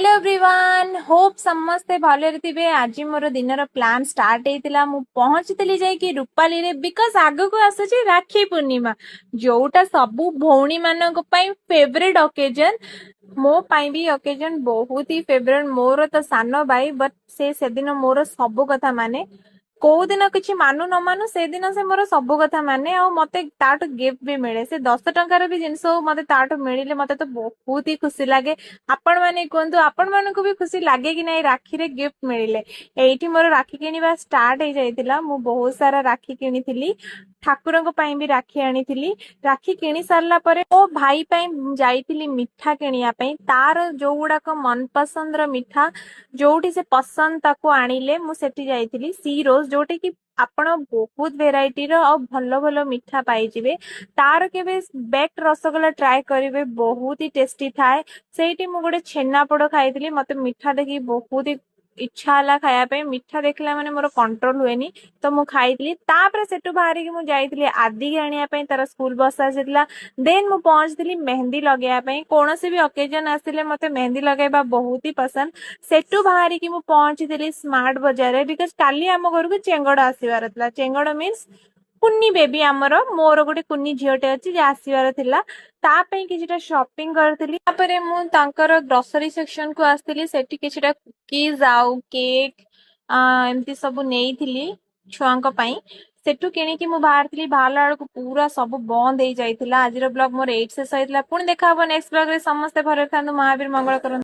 Hello everyone hope समस्ते भले थे आज मोर दिन प्लान स्टार्ट होता मु पहुंची जाइए रूपाली रे बिकज आग को आसूची राखी पूर्णिमा जोटा सबू भौणी मान फेवरेट ओकेजन मो पाई भी ओकेजन बहुत ही फेवरेट मोर तो सान भाई बट से दिन मोर सबू कथा माने कोउ दिन किसी मानु न मानु से दिन से मोर सबू कथा माने आ मते ताटू गिफ्ट भी मिले से 10 टंकार भी जिनस मते ताटू मिले मते तो बहुत ही खुशी लगे आपण माने कहतु आपण मानकु भी खुशी लगे कि नहीं राखी रे गिफ्ट मिले एठी मोर राखी किनिबा स्टार्ट हो जाइतिला मु बहुत सारा राखी किनिथिली ठाकुरंक पई भी राखी आनिथिली राखी किनी सारला परे ओ भाई पई जाइतिली मिठा किनिया पई तार जो गुडाक मन पसंद रो मिठा जोठी से पसंद ताको आनिले मु सेठी जाइतिली सी रोज जोटे कि आपण बहुत भेराइटी रो और भलो भलो मिठा पाइजिबे तार केबे बेक्ड रसगोल्ला ट्राई करिवे बहुत ही टेस्टी थाए सेठी मु गोटे छेनापोड़ खाइतिली मते मिठा देखि बहुत ही इच्छा हला खाया पे मिठा देखला माने मोर कंट्रोल हुएनी तो मु खाइतिली तापर सेटु बाहरी कि मु जाइतिली आदि के आनिया पे तार स्कूल बस आसितला देन मु पहुंचतिली मेहंदी लगाया पे कोनोसी भी ओकेजन आसिले मते मेहंदी लगाइबा बहुत ही पसंद सेटु बाहरी कि मु पहुंचतिली स्मार्ट बाजार रे बिकॉज़ काली हम घर को चेंगड़ आसीबार थला चेंगड़ मींस कुन्नी बेबी आमर मोर गोटे कुन्नी झीटे अच्छी आसबार थिला तापई किछिटा शॉपिंग करथिली तापरे मु तांकर ग्रोसरी सेक्शन को आस्थिली सेठी किछिटा कुकीज आउ केक एमती सब नेइथिली छुआंक पई सेठू किनिकी मु बाहरथिली बाहरला बेलକୁ पूरा सब बंद हो जाइथिला आजिर ब्लॉग मोर 8 से सहितला पुणी देखा हबो नेक्स्ट ब्लॉग रे समस्त भरे थांदु महावीर मंगल करन।